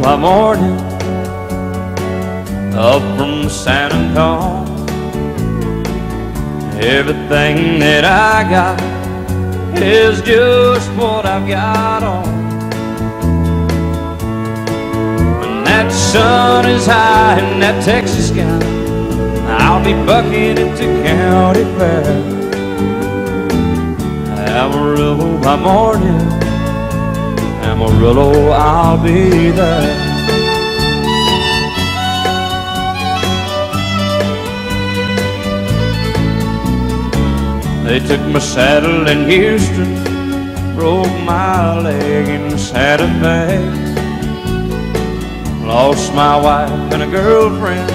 by morning, up from San Antonio. Everything that I got is just what I've got on. When that sun is high in that Texas sky, I'll be bucking at the county fair. Amarillo by morning, Amarillo, I'll be there. They took my saddle in Houston, broke my leg in Santa Fe. Lost my wife and a girlfriend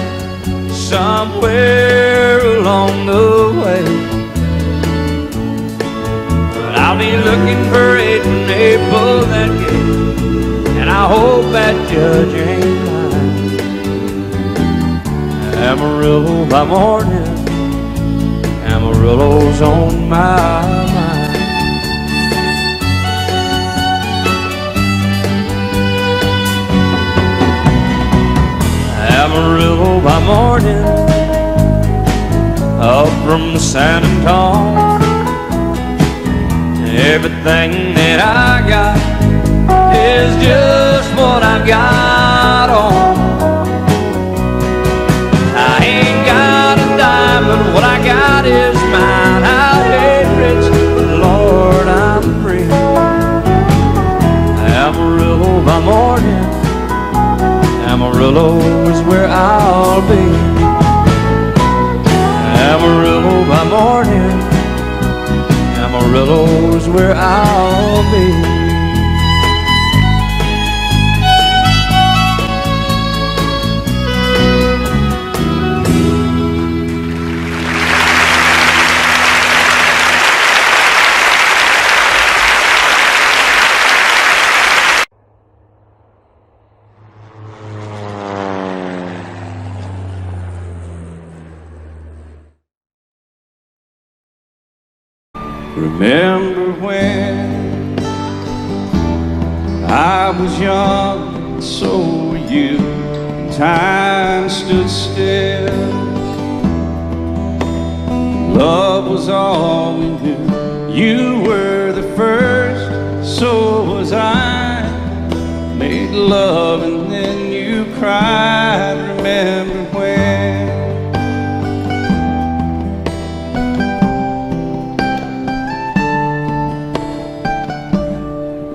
somewhere along the way. But I'll be looking for it when they pull that gate, and I hope that judge ain't lying. Amarillo by morning, Amarillo's on my mind. Amarillo by morning, up from San Antonio. Everything that I got is just what I've got on. I ain't got a dime, but what I got is mine. I ain't rich, but Lord, I'm free. Amarillo by morning, Amarillo is where I'll be. Amarillo by morning, Amarillo is where I'll be. Remember when I was young, and so were you, and time stood still. Love was all we knew. You were the first, so was I. Made love and then you cried. Remember when?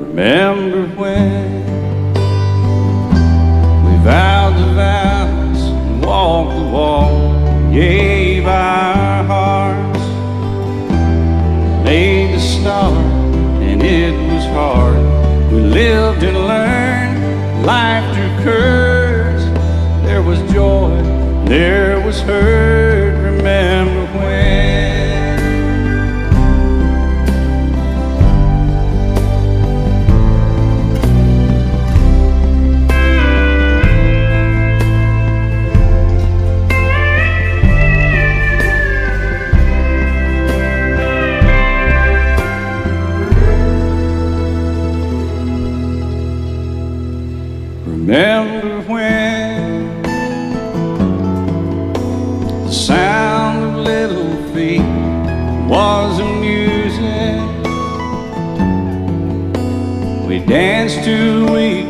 Remember when we vowed the vows and walked the walk, gave our hearts, made the start, and it was hard. We lived and learned, life through curves. There was joy, there was hurt. Remember when? Remember when the sound of little feet was amusing. We danced to week,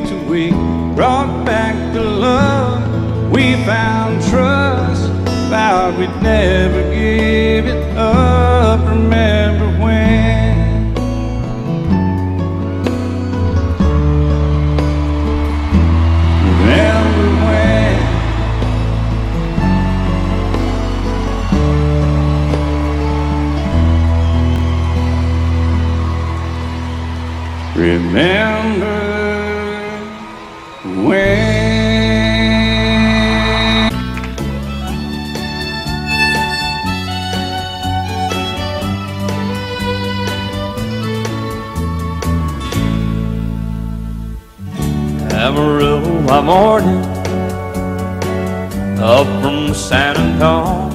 brought back the love. We found trust, vowed we'd never give it up. Remember when? Remember when? Amarillo by morning, up from San Antonio.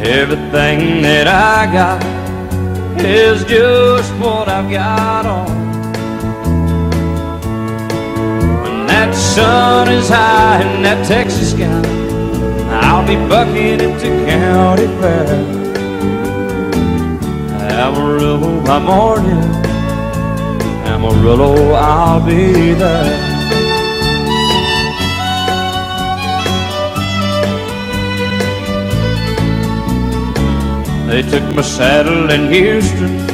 Everything that I got is just what I've got on. sun is high in that Texas sky, I'll be bucking into county fair. Amarillo by morning, Amarillo, I'll be there. They took my saddle in Houston,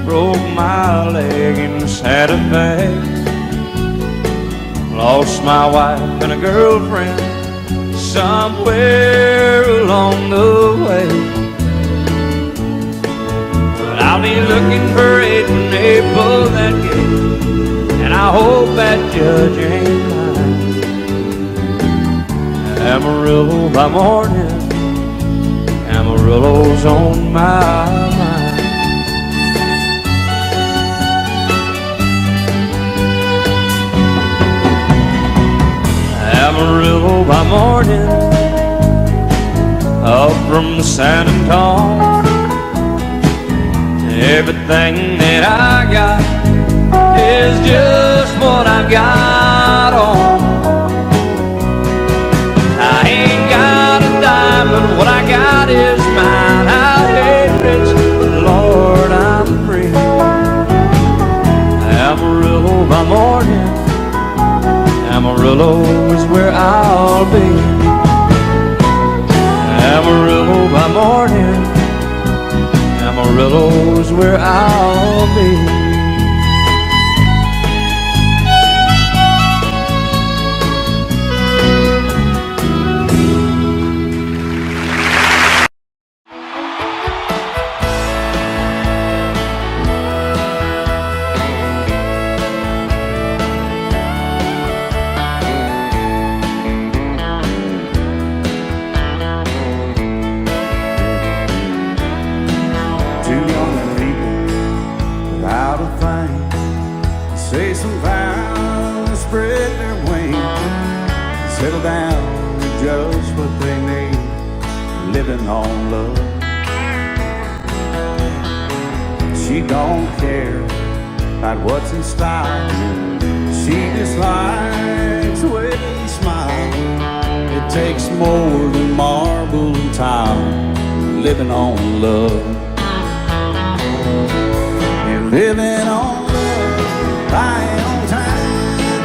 broke my leg in Santa Fe, lost my wife and a girlfriend somewhere along the way. But I'll be looking for it when they pull that gate, and I hope that judge ain't lying. Amarillo by morning, Amarillo's on my mind. Amarillo by morning, up from the San Antonio. Everything that I got is just what I got on. I ain't got a dime, but what I got is mine. I ain't rich, but Lord, I'm free. Amarillo by morning, Amarillo is where I'll be. Amarillo by morning, Amarillo is where I'll be. Say some vows and spread their wings, settle down with just what they need, living on love. She don't care about what's in style, she just likes the way you smile. It takes more than marble and tile, living on love. You're living on buying on time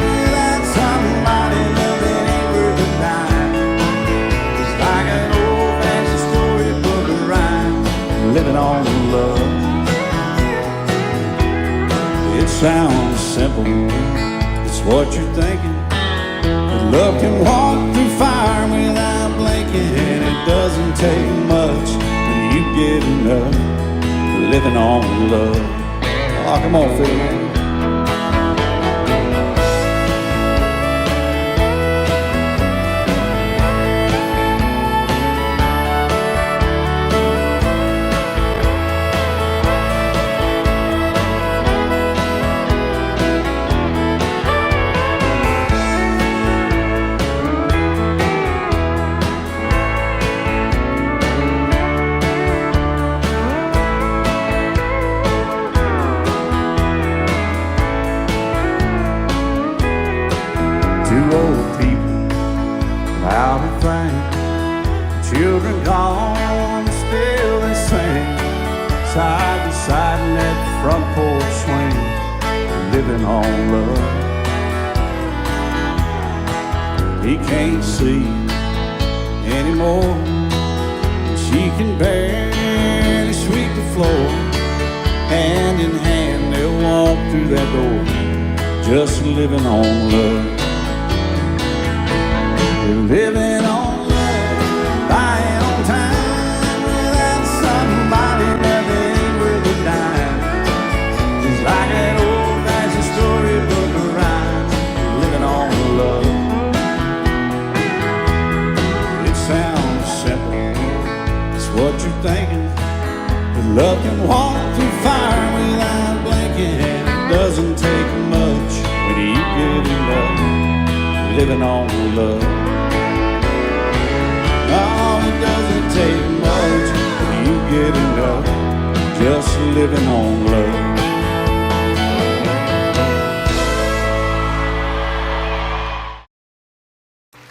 without somebody loving ain't worth a dime. It's like an old-fashioned storybook of rhyme, living on love. It sounds simple, it's what you're thinking. But love can walk through fire without blinking, and it doesn't take much when you get enough, living on love. Oh, come on, Phil, man. Two old people without a thing, children gone, still they sing, side by side in that front porch swing, living on love. He can't see anymore, she can barely sweep the floor. Hand in hand they'll walk through that door, just living on love. Living on love, buying on time without somebody loving ain't worth a dime. Just like an old-fashioned storybook of rhymes, living on love. It sounds simple, it's what you're thinking. But love can walk through fire without blinking, and it doesn't take much when you get enough, living on love. No, it doesn't take much when you get enough, just living on love.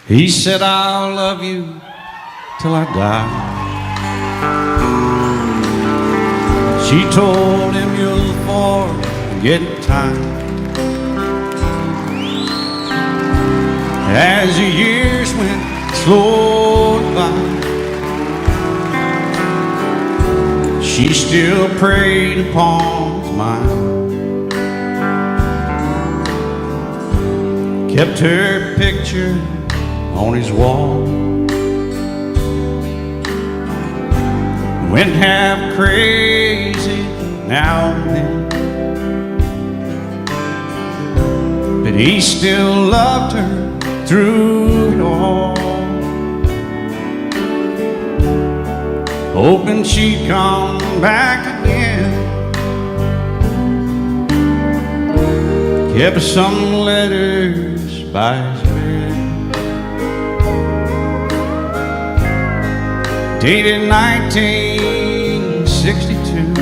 He said, I'll love you till I die. She told him, you'll forget time. As the years went slowly by, she still preyed upon his mind. Kept her picture on his wall. Went half crazy now and then, but he still loved her through it all, hoping she'd come back again. Kept some letters by his bed, dated 1962.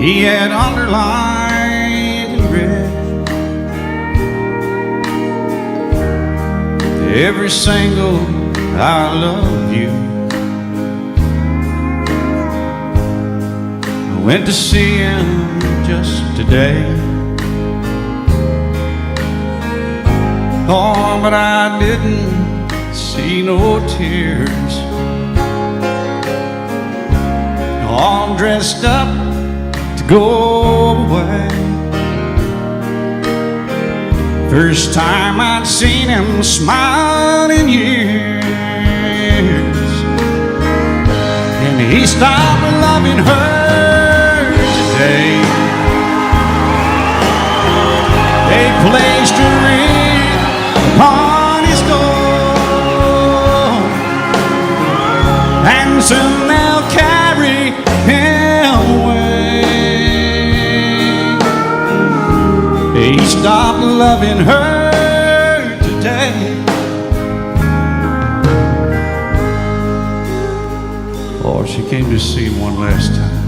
He had underlined in red every single I love you. I went to see him just today. Oh, but I didn't see no tears. All dressed up to go away. First time I'd seen him smile in years. And he stopped loving her today. They placed a ring upon his door, and soon they'll carry him away. He stopped loving her today. Oh, she came to see him one last time.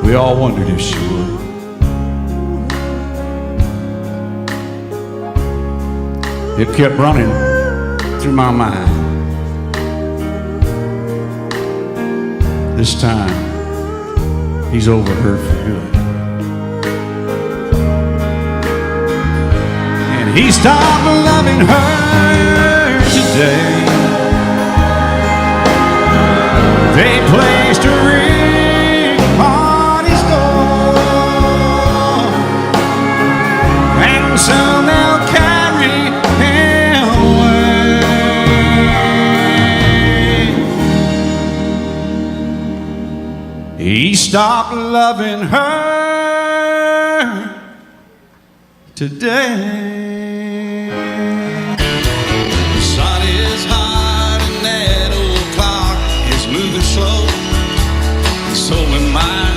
We all wondered if she would. It kept running through my mind. This time, he's over her for good. And he stopped loving her today. They placed a ring on his door, and soon they'll carry him away. He stopped loving her today. The sun is hot and that old clock is moving slow. So am I.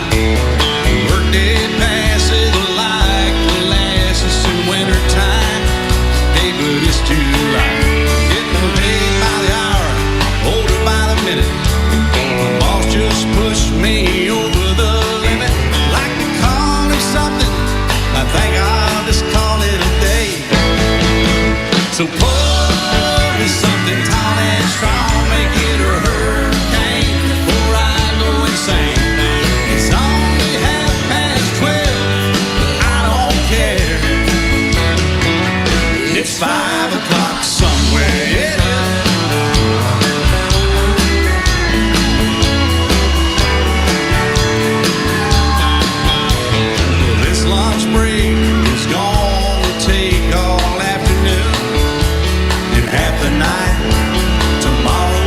Workday passes like molasses in winter time. Hey, but it's July. Getting paid by the hour, older by the minute. My boss just pushed me over the limit. Like to call him something, I think I'll just call it a day. So pour me something tall and strong, make it a hurricane before I go insane. It's only 12:30, but I don't care. It's 5 o'clock somewhere, yeah. This lunch break is gonna take all afternoon and half the night. Tomorrow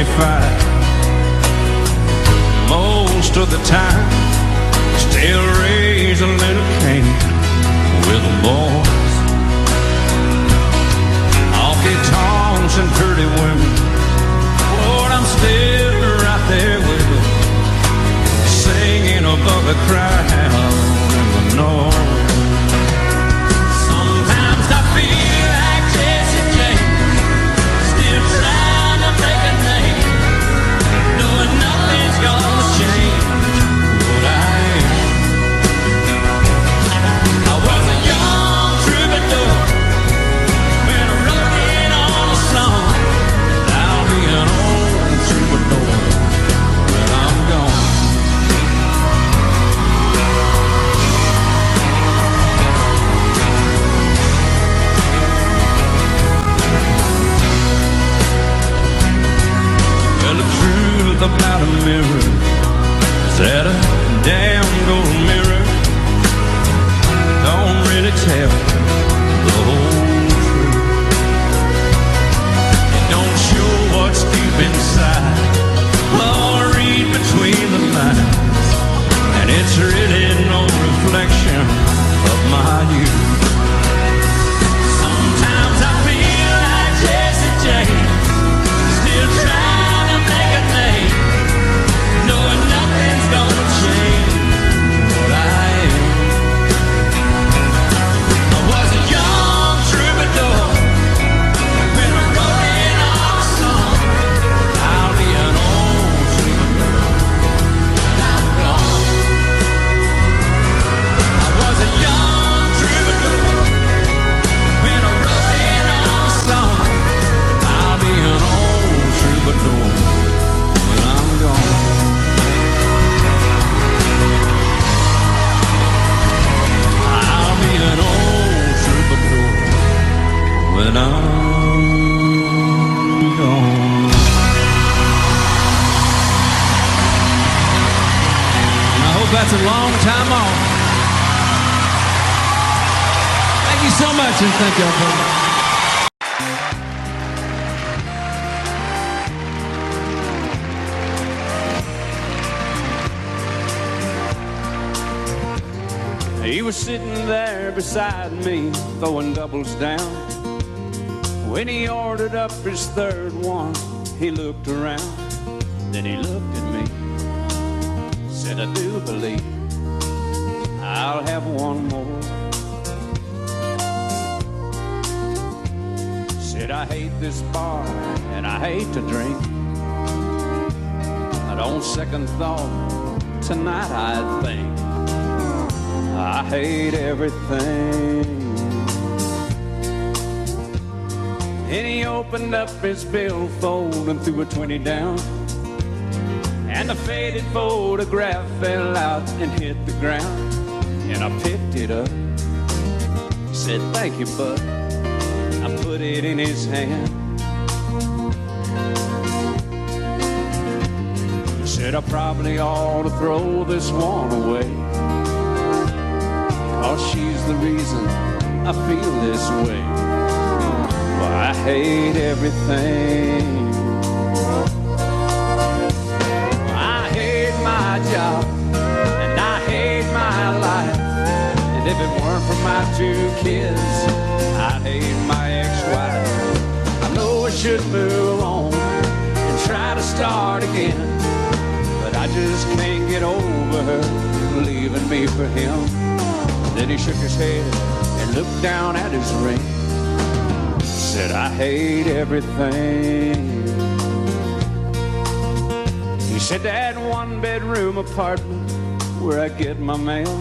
25. Most of the time, still raise a little Cain with the boys. Honky tonks and pretty women, Lord, I'm still right there with them, singing above the crowd in the north. Sometimes I feel like Jesse James, still trying to make a name, knowing nothing's gonna change what I am. I was a young troubadour when I wrote in on a song. I'll be an old troubadour when I'm gone. Well, the truth about a mirror is that a damn gold mirror don't really tell the whole truth. It don't show what's deep inside or read between the lines, and it's really no reflection of my youth. Sometimes I feel like Jesse James, still trying to make a name, knowing nothing's gonna change what I am. I was a young troubadour when I wrote in on a song. I'll be an old troubadour when I'm gone. I was a young troubadour when I wrote in on a song. I'll be an old troubadour when I'm gone. I'll be an old troubadour when I'm gone. And I hope that's a long time off. Thank you so much, and thank y'all for that. He was sitting there beside me, throwing doubles down. When he ordered up his third one, he looked around. Then he looked at me, said, I do believe I'll have one more. Said, I hate this bar and I hate to drink, but on second thought, tonight I think I hate everything. Then he opened up his billfold and threw a 20 down, and a faded photograph fell out and hit the ground. And I picked it up. He said, thank you, bud. I put it in his hand. He said, I probably ought to throw this one away, 'cause she's the reason I feel this way. Well, I hate everything. I hate my job, and I hate my life. And if it weren't for my two kids, I'd hate my ex-wife. I know I should move on and try to start again, but I just can't get over her leaving me for him. Then he shook his head and looked down at his ring. Said, I hate everything. He said, that one-bedroom apartment where I get my mail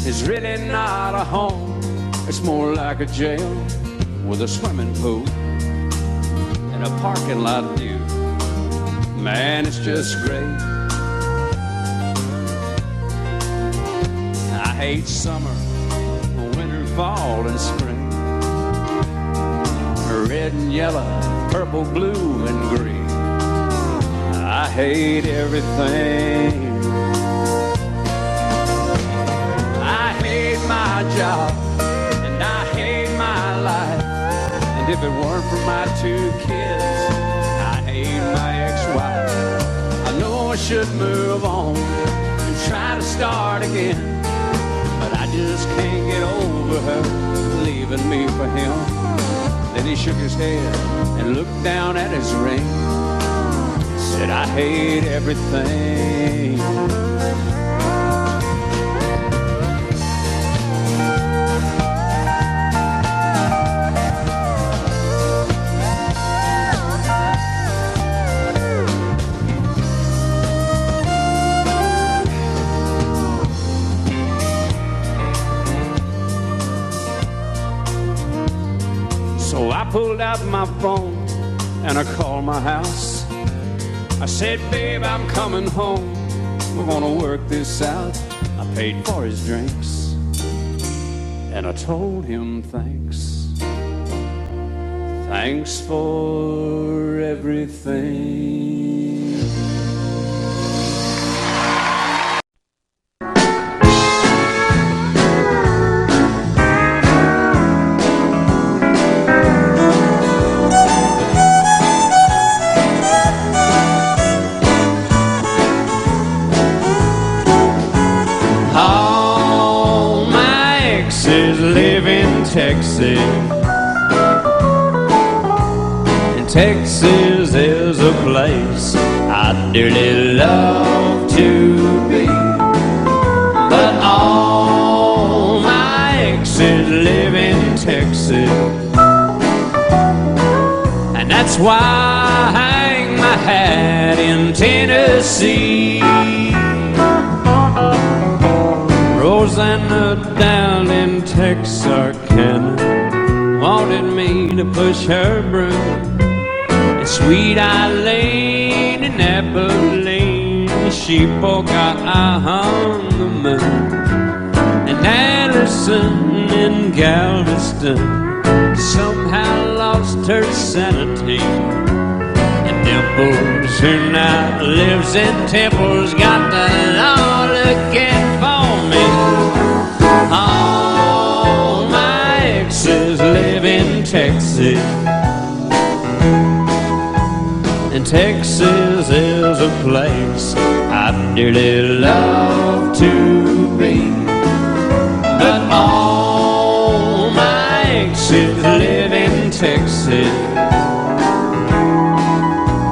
is really not a home. It's more like a jail with a swimming pool and a parking lot view. Man, it's just great. I hate summer, winter, fall, and spring, red and yellow, purple, blue, and green. I hate everything. I hate my job, and I hate my life. And if it weren't for my two kids, I hate should move on and try to start again. But I just can't get over her leaving me for him. Then he shook his head and looked down at his ring. Said, I hate everything. So I pulled out my phone and I called my house. I said, babe, I'm coming home. We're gonna work this out. I paid for his drinks and I told him thanks. Thanks for everything. Live in Texas, and Texas is a place I'd dearly love to be. But all my exes live in Texas, and that's why I hang my hat in Tennessee. Rosanna down in Texarkana wanted me to push her broom. And Sweet Eileen in Abilene, she forgot I hung the moon. And Anderson in Galveston somehow lost her sanity. And Dimples, who now lives in Temple's, got the law looking for me. All my exes live in Texas, and Texas is a place I'd dearly love to be. But all my exes live in Texas,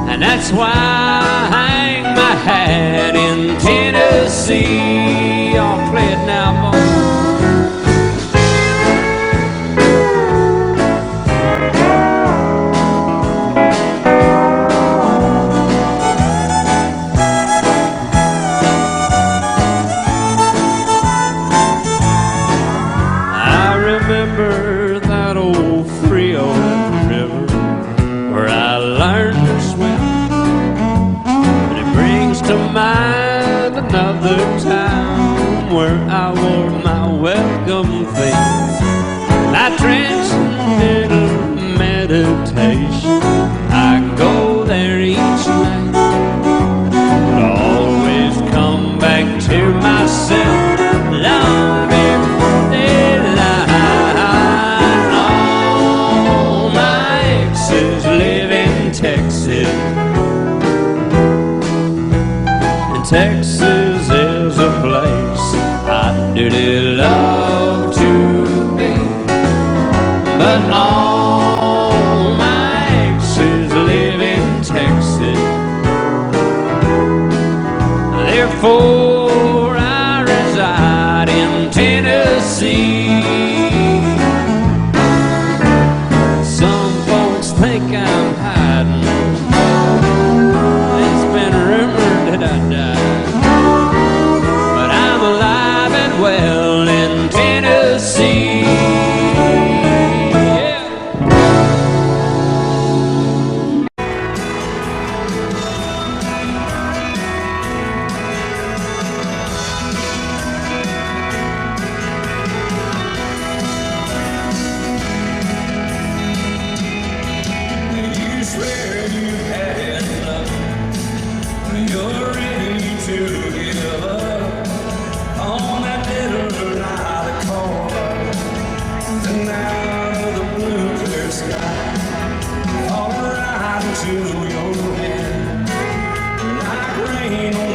and that's why I hang my hat in Tennessee. Y'all play it now, boys. I remember that old Frio river where I learned to swim. To mind another time where I wore my welcome theme. I transcendental meditation, I go there each night, but always come back to myself long before daylight. All my exes live in Texas, Texas is a place I'd dearly love to be. But all my exes live in Texas, therefore I reside in Tennessee. Some folks think I'm hiding, it's been rumored that I died. Well, in Tennessee, yeah. You swear you had enough, you're ready to give up on that little light of color. And now the blue clear sky fall right into your head like rain on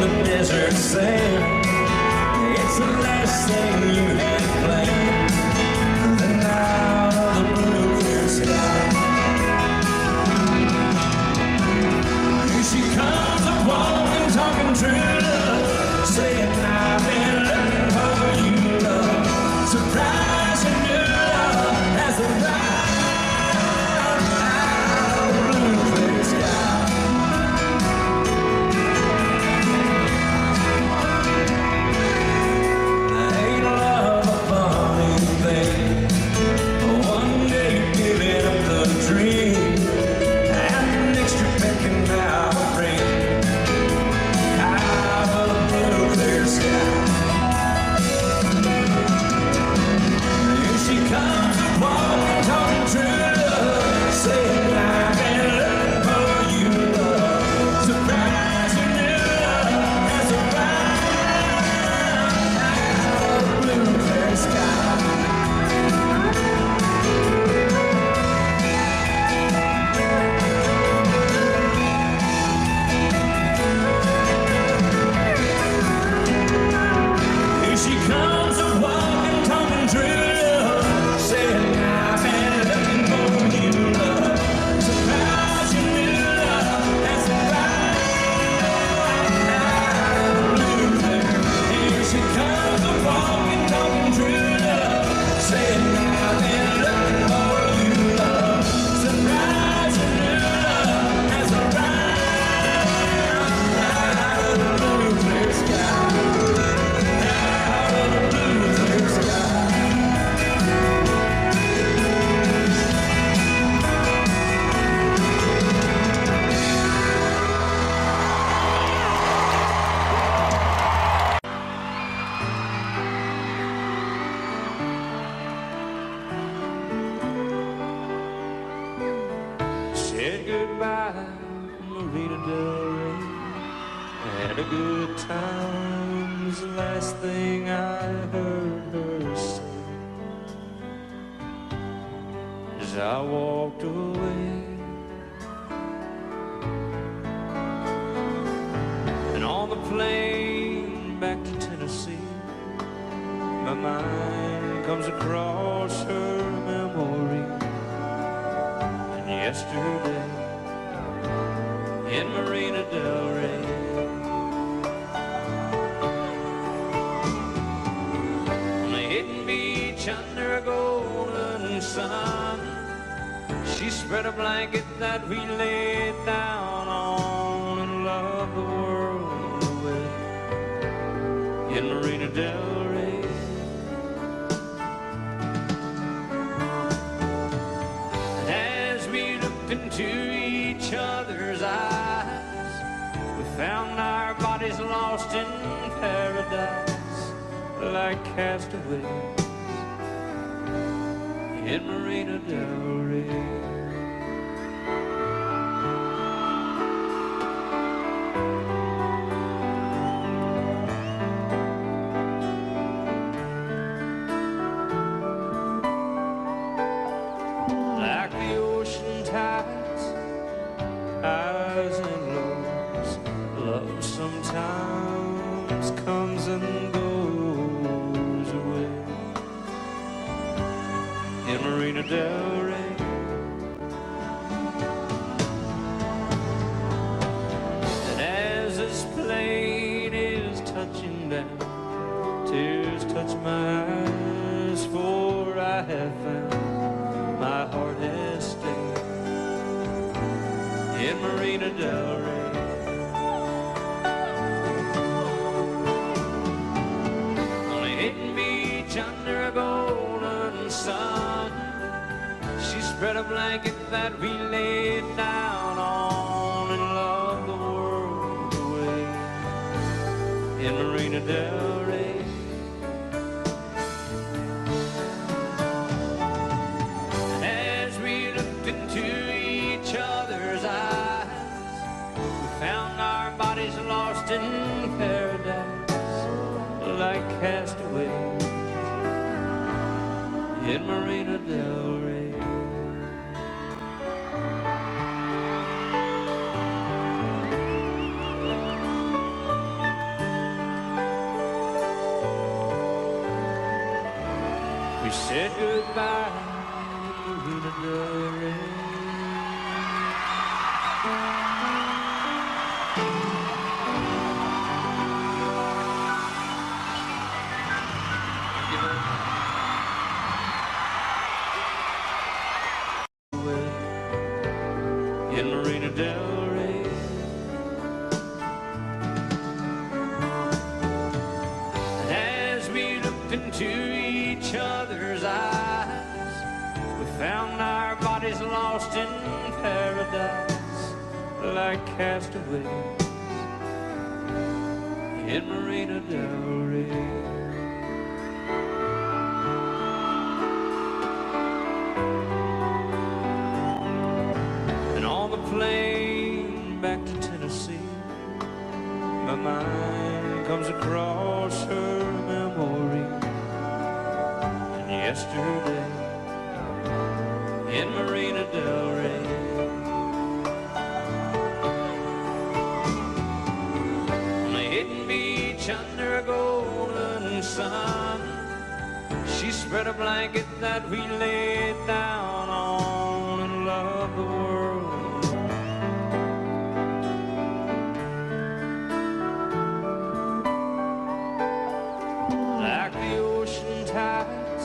goodbye in Marina Del Rey. Had a good time was the last thing I heard her say as I walked away. And on the plane back to Tennessee, my mind comes across her memory. And yesterday in Marina Del Rey, on a hidden beach under a golden sun, she spread a blanket that we laid down on and loved the world away in Marina Del Rey. And as we looked into each other's eyes, we found our bodies lost in paradise like castaways in Marina Del Rey. Like the ocean tides, highs and lows, love sometimes comes and goes away in Marina Del Rey. And as this plane is touching down, tears touch my eyes, for I have found my heart has stayed in Marina Del Rey. On a hidden beach under a golden sun, she spread a blanket that we laid down on and loved the world away in Marina Del Rey. And as we looked into each other's eyes, we found our bodies lost in paradise like castaways in Marina Del Rey. We said goodbye in Marina Del Rey. In Marina Del Rey. And as we looked into each other's eyes, we found our bodies lost in paradise like castaways in Marina Del Rey. Plane back to Tennessee, my mind comes across her memory. And yesterday in Marina Del Rey, on a hidden beach under a golden sun, she spread a blanket that we laid down on and loved the world. Like the ocean tides,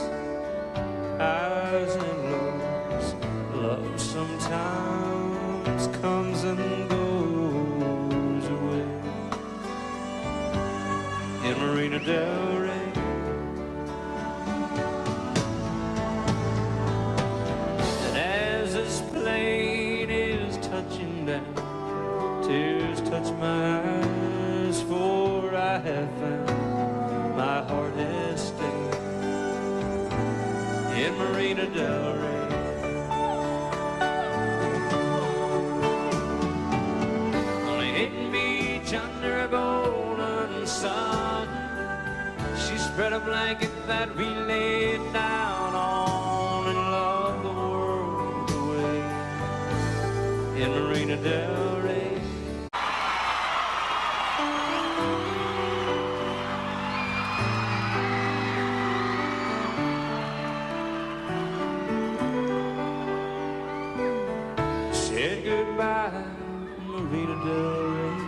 highs and lows, love sometimes comes and goes away in Marina Del Rey. And as this plane is touching down, tears touch my eyes, for I have found my heart has stayed in Marina Del Rey. spread a blanket that we laid down on and loved the world away in Marina Del Rey. Said goodbye, Marina Del Rey.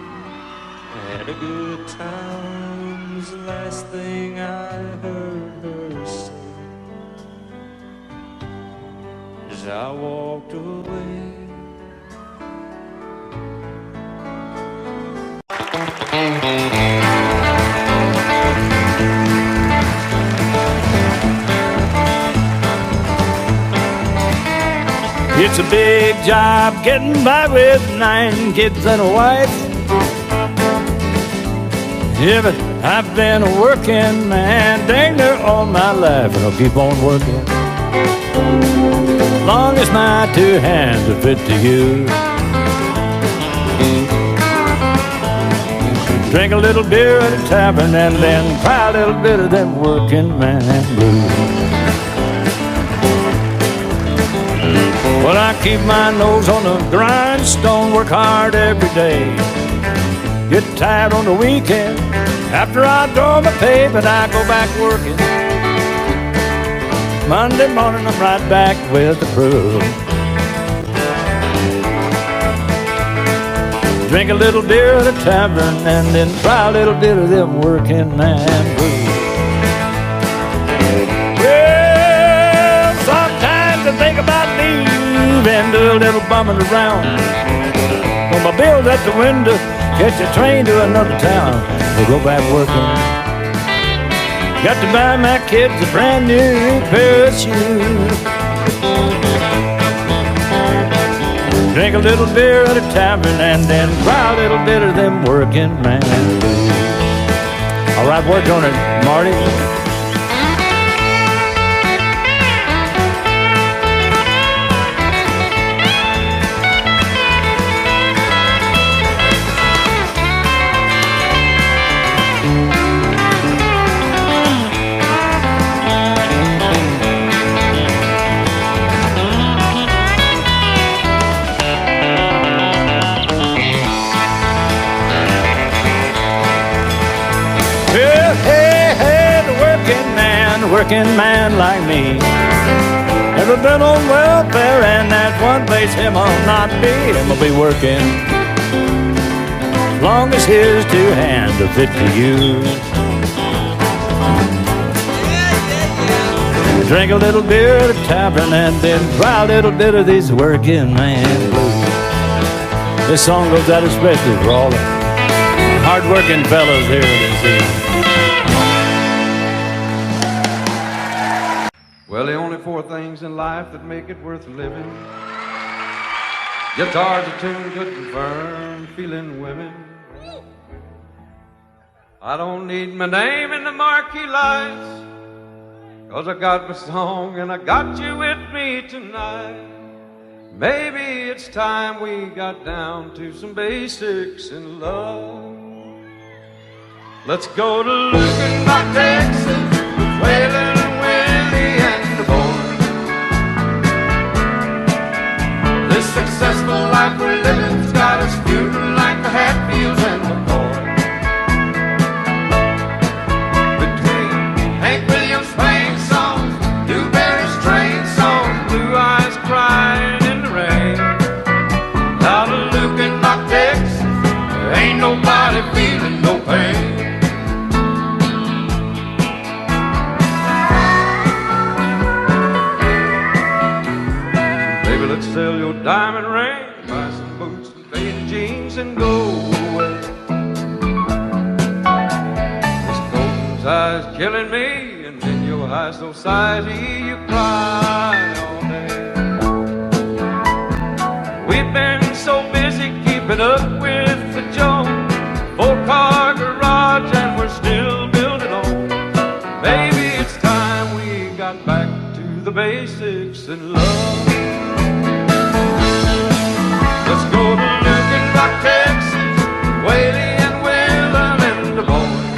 Had a good time, was the last thing I heard her say as I walked away. It's a big job getting by with 9 kids and a wife. Yeah, but I've been a working man dang near all my life, and I'll keep on working long as my 2 hands are fit to use. Drink a little beer at a tavern and then cry a little bit of them working man blues. Well, I keep my nose on the grindstone, work hard every day. Get tired on the weekend after I draw my pay, but I go back working. Monday morning I'm right back with the crew. Drink a little beer at a tavern and then try a little bit of them working man blues. Well, sometimes I think about leaving, do a little bumming around. Throw my bills at the window, catch a train to another town, or go back working. Got to buy my kids a brand new pair of shoes. Drink a little beer at a tavern and then cry a little bit of them working man blues. All right, work on it, Marty. Working man like me, never been on welfare, and that's one place him will not be. Him will be working long as his 2 hands are fit to use. Drink a little beer at a tavern and then try a little bit of these working man blues. This song goes out especially for all the hard-working fellows here this evening. Well, the only 4 things in life that make it worth living: guitars are tuned good and firm, feeling women. I don't need my name in the marquee lights, 'cause I got my song and I got you with me tonight. Maybe it's time we got down to some basics in love. Let's go to Lukenbach, Texas, Waylon and Willie and the boys. This successful life we're living's got us feuding like the Hatfields and the boys. Between Hank Williams' swing songs, Dewberry's train songs, Blue Eyes crying in the rain, out of Lukenbach, Texas, there ain't nobody feeling no pain. Let's sell your diamond ring, buy some boots and faded jeans and go away. This golden side's killing me, and in your high society you cry all day. We've been so busy keeping up with the Jones, 4-car garage and we're still building on. Maybe it's time we got back to the basics in love. Let's go to Lukenbach, Texas, Waylon and Waylon and the boys.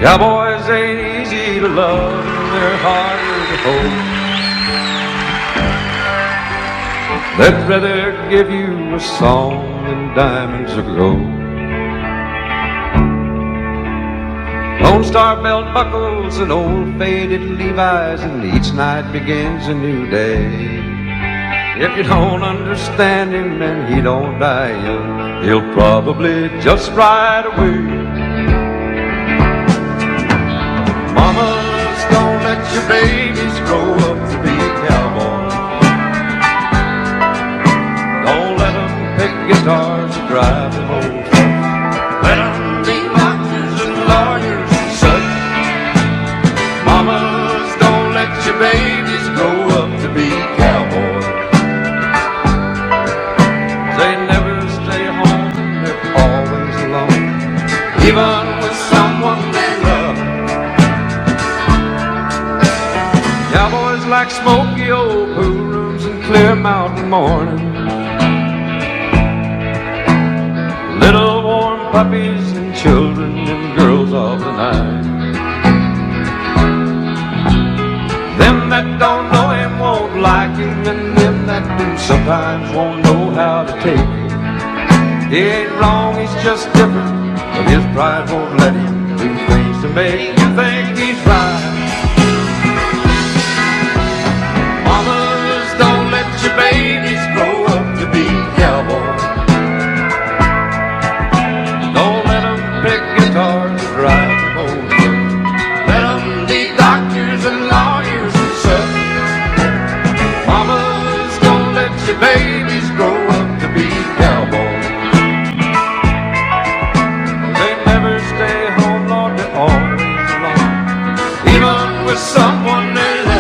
Cowboys ain't easy to love, they're harder to hold. They'd rather give you a song than diamonds or gold. Lone Star belt buckles and old faded Levi's, and each night begins a new day. If you don't understand him and he don't die young, he'll probably just ride away. Mamas, don't let your babies grow up to be cowboys. Don't let them pick guitars or drive them old trucks. Let them be doctors and lawyers and such. Mamas, don't let your babies grow up to be cowboys. They never stay home, they're always alone, even with someone they love. Cowboys like smoky old pool rooms and clear mountain mornings, little warm puppies and children and girls of the night. Them that don't know him won't like him, and them that do sometimes won't know how to take it. He ain't wrong, he's just different, but his pride won't let him do things to make you think he's right. Mamas, don't let your babies grow up to be cowboys. Don't let them pick guitars and drive them old trucks. Let them be doctors and lawyers and such. Mamas, don't let your babies grow up to be cowboys. They never stay home, Lord, they're always alone, even with someone they love.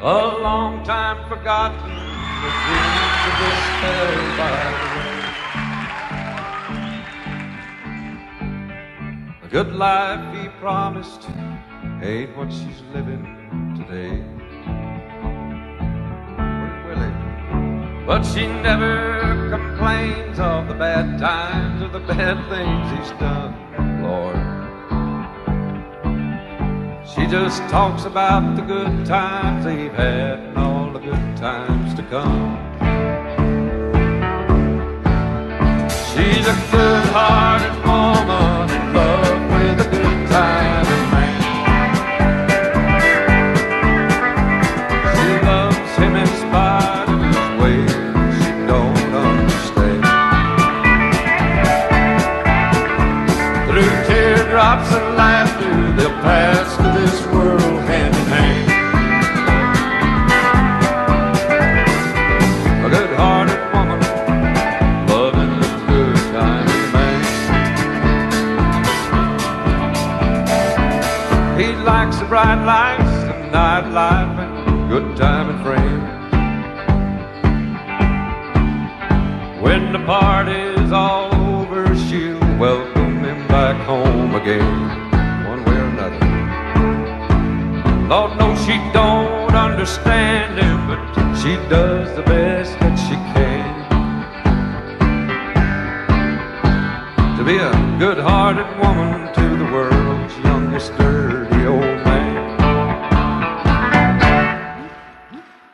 A long time forgotten, the dreams of despair by the way. A good life he promised ain't what she's living today. Willie. But she never complains of the bad times or the bad things he's done, Lord. She just talks about the good times they've had and all the good times to come. She's a good-hearted woman in love with a good-timing man. She loves him in spite of his ways she don't understand. Through teardrops and laughter they'll pass through this world hand in hand. A good-hearted woman loving a good-timing man. He likes the bright lights, the nightlife, and good-timing friends. When the party's all over, she'll welcome him back home again. Lord knows she don't understand him, but she does the best that she can to be a good-hearted woman to the world's youngest dirty old man.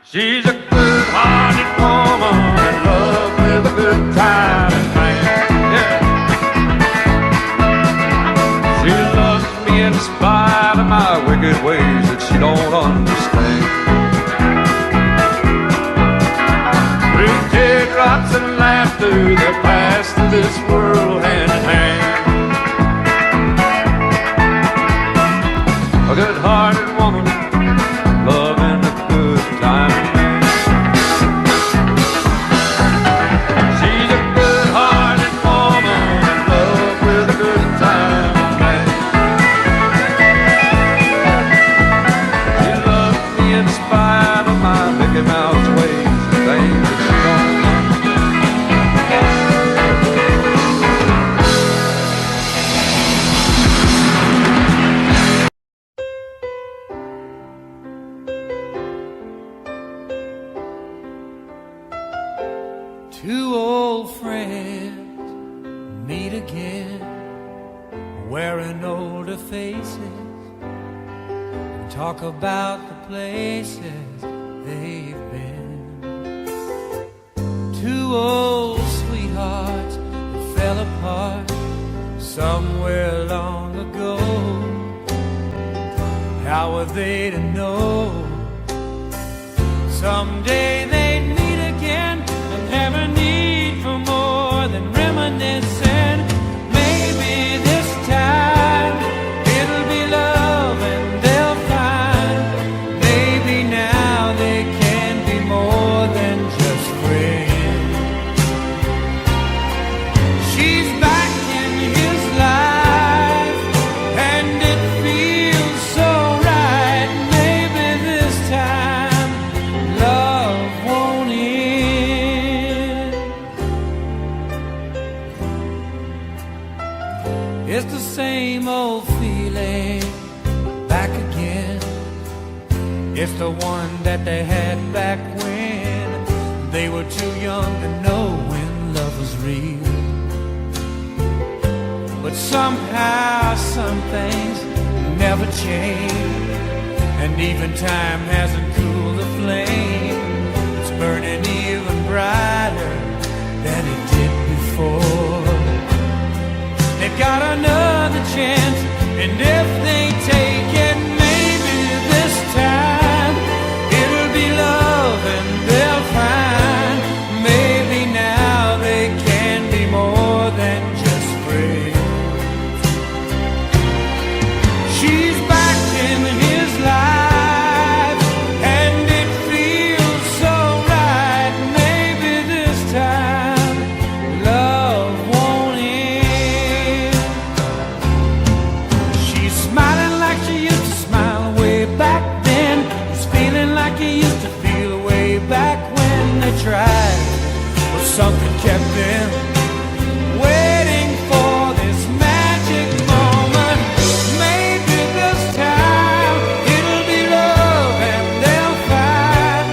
She's a good-hearted woman in love with a good-timing man. Yeah. She loves me in spite of my wicked ways that she don't understand. Through teardrops and laughter they'll pass through this world hand in hand. A good-hearted woman loving a good time. Two old friends meet again, wearing older faces, and talk about the places they've been. Two old sweethearts that fell apart somewhere long ago. How were they to know someday they'd meet again and have a need for more than reminiscing? Maybe this time it'll be love and they'll find maybe now they can be more than just friends. She's back in his life and it feels so right. Maybe this time love won't end. It's the same old feeling back again. It's the one that they had back when they were too young to know when love was real. But somehow some things never change, and even time hasn't cooled the flame. It's burning even brighter than it did before. They've got another chance, and if they take it, maybe this time it'll be love and they'll find maybe now they can be more than just friends. She's back in his life and it feels so right. Maybe this time love won't end. She's smiling like she used to smile way back then. He's feeling like he used to feel way back when they tried, but something kept them waiting for this magic moment. Maybe this time it'll be love and they'll find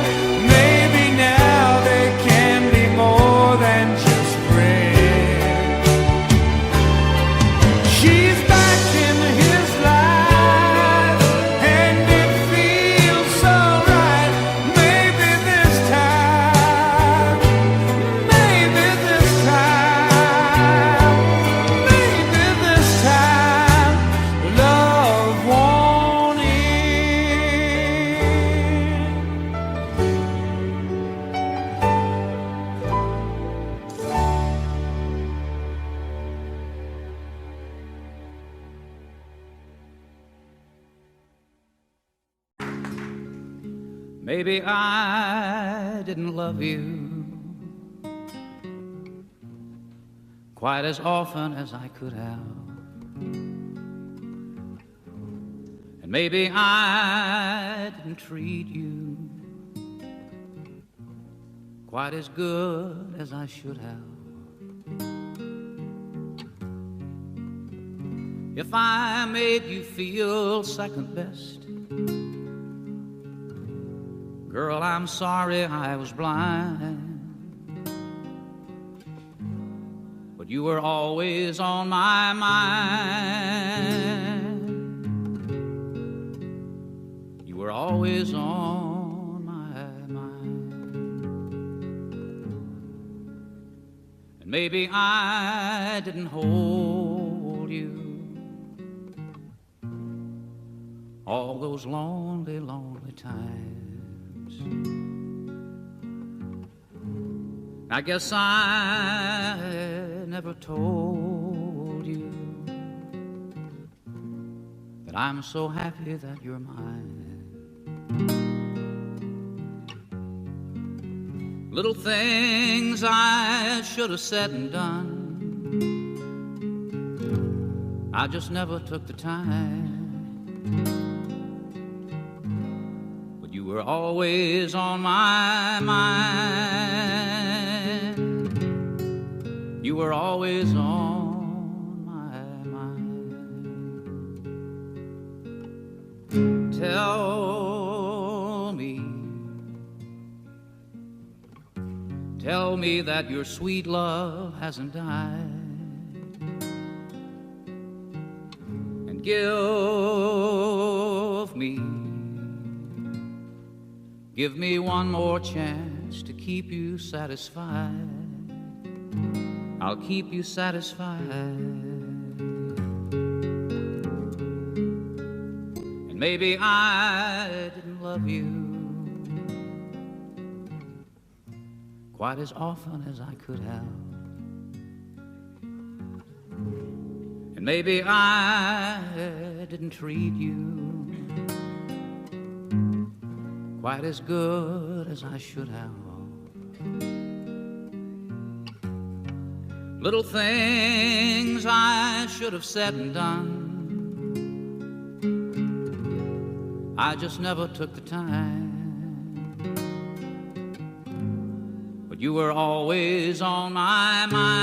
maybe now they can be more than just friends. She's back in his life and it feels so right. Maybe this time, maybe this time, maybe this time love won't end. Maybe I didn't love you quite as often as I could have. And maybe I didn't treat you quite as good as I should have. If I made you feel second best, girl, I'm sorry I was blind. But you were always on my mind. You were always on my mind. And maybe I didn't hold you all those lonely, lonely times. I guess I never told you that I'm so happy that you're mine. Little things I should have said and done, I just never took the time. But you were always on my mind. You were always on my mind. Tell Tell me that your sweet love hasn't died, and give me one more chance to keep you satisfied. I'll keep you satisfied. And maybe I didn't love you quite as often as I could have. And maybe I didn't treat you quite as good as I should have. Little things I should have said and done, I just never took the time. But you were always on my mind.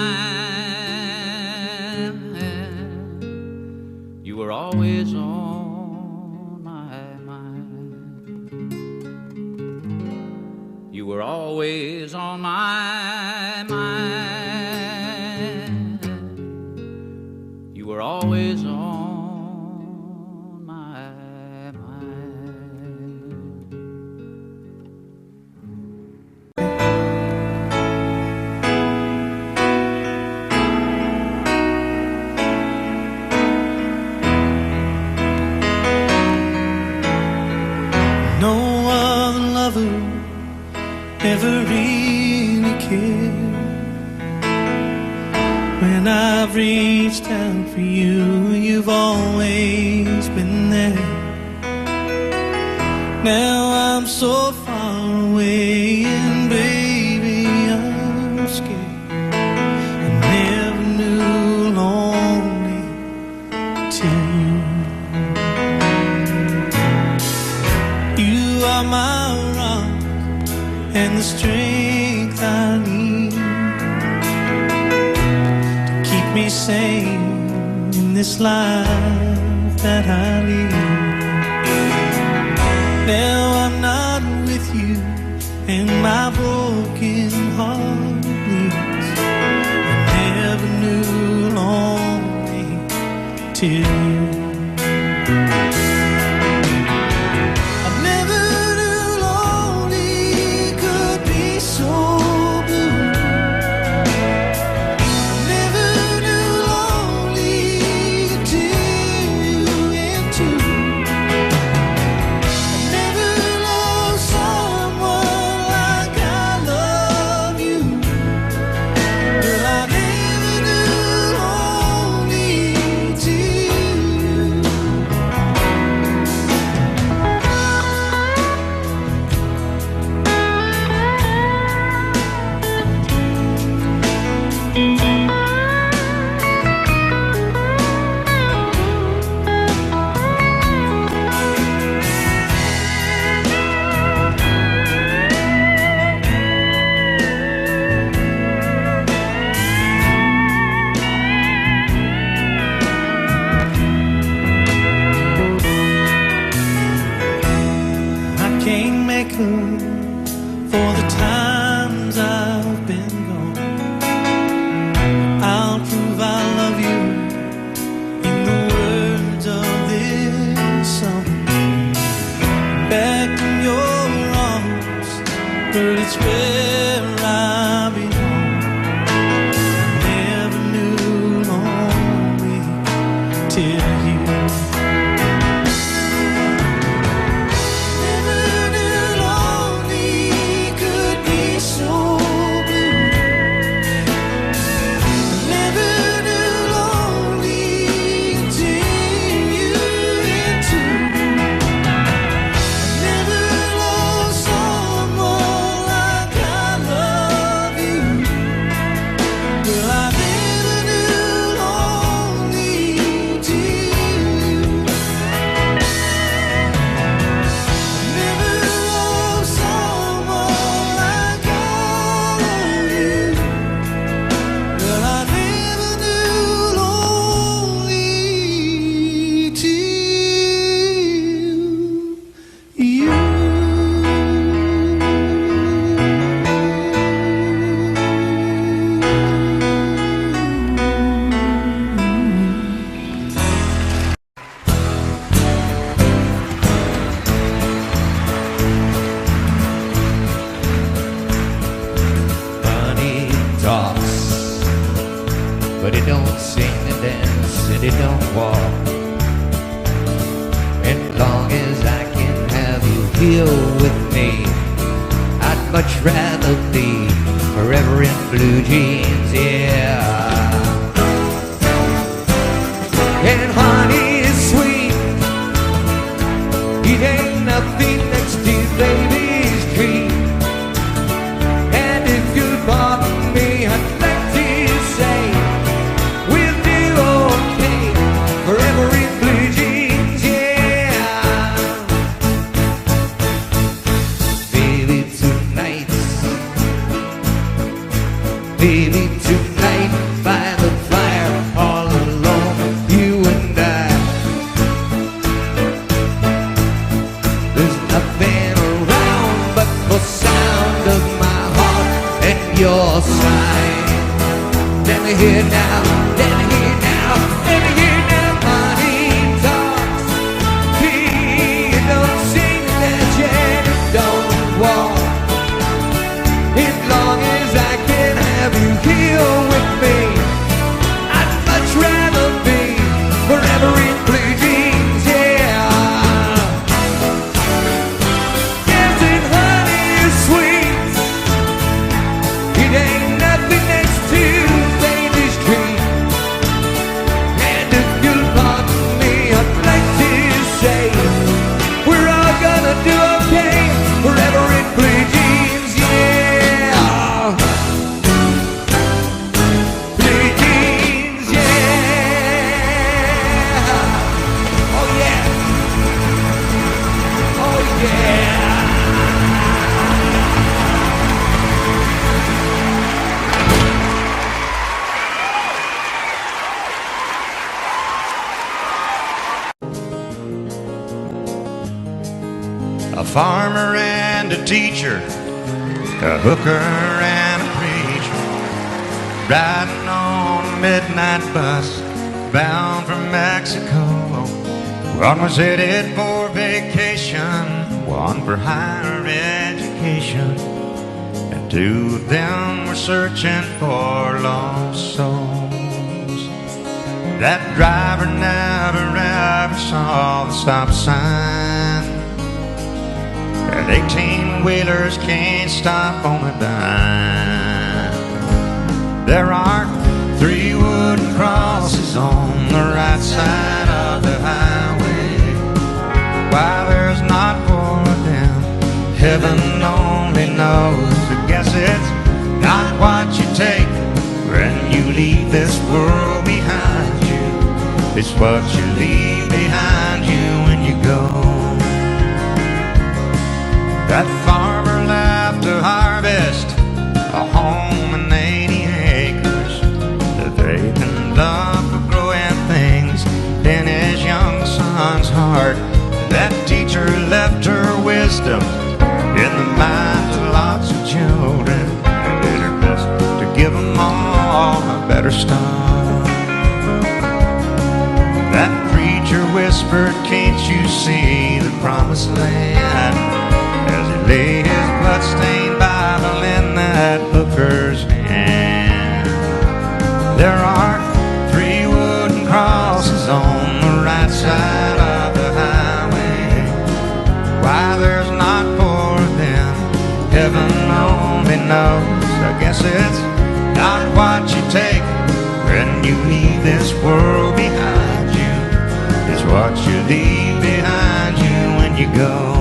You were always on my mind. You were always on my mind. You were always on my mind. No other lover ever really cared. When I've reached out for you, you've always been there. Now I'm so far away, and baby, I'm scared. I never knew lonely till you are my rock and the strength I need to keep me sane in this life that I lead. Now I'm not with you and my broken heart bleeds. I never knew lonely till you. For the times I've been gone, I'll prove I love you in the words of this song. Back in your arms, girl, it's where I belong. I never knew lonely till you. deal with me. I'd much rather be forever in blue jeans, yeah. And honey is sweet, it ain't nothing next to baby's dream. And if you'd pardon me, I'd like to say we'll do okay forever in blue jeans, yeah. Baby, tonight, baby, tonight, by the fire, all alone, you and I. There's nothing around but the sound of my heart and your side. Let me hear now, let me hear now, let me hear now. Money talks, you don't sing that yet, don't walk. As long as I can have you here with me, I'd much rather be forever in blue jeans, yeah. Yes, and honey is sweet, it ain't nothing next to baby's dream. And if you'll pardon me, I'd like to say we're all gonna do okay forever in blue jeans, yeah. Blue jeans, yeah. Oh yeah, oh yeah. A farmer and a teacher, a hooker and a preacher, riding on a midnight bus bound for Mexico. One was headed for vacation, one for higher education, and two of them were searching for lost souls. That driver never ever saw the stop sign, and 18-wheelers can't stop on a dime. There are 3 wooden crosses on the right side of the highway. Why there's not 4 of them, heaven only knows. I guess it's not what you take when you leave this world behind you. It's what you leave behind you when you go. That farmer left to harvest a home and 80 acres, the faith and love for growing things in his young son's heart. That teacher left her wisdom in the minds of lots of children, and did her best to give them all a better start. That preacher whispered, "Can't you see the promised land?" as he lay his bloodstained Bible in that hooker's hand. There are 3 wooden crosses on the right side of the highway. Why there's not 4 of them, heaven only knows. I guess it's not what you take when you leave this world behind you. It's what you leave behind you when you go.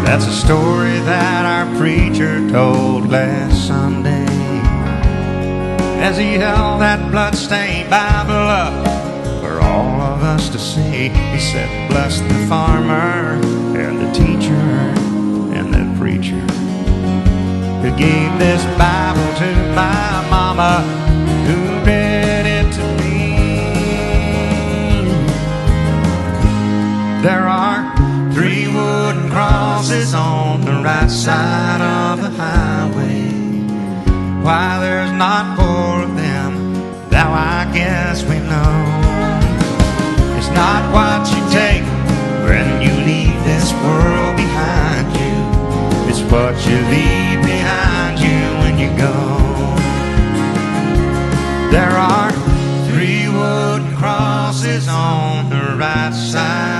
That's a story that our preacher told last Sunday as he held that bloodstained Bible up for all of us to see. He said, "Bless the farmer and the teacher and the preacher who gave this Bible to my mama, who read it to me." There are 3 wooden crosses on the right side of the highway. Why there's not 4 of them, now I guess we know. It's not what you take when you leave this world behind you. It's what you leave behind you when you go. There are 3 wooden crosses on the right side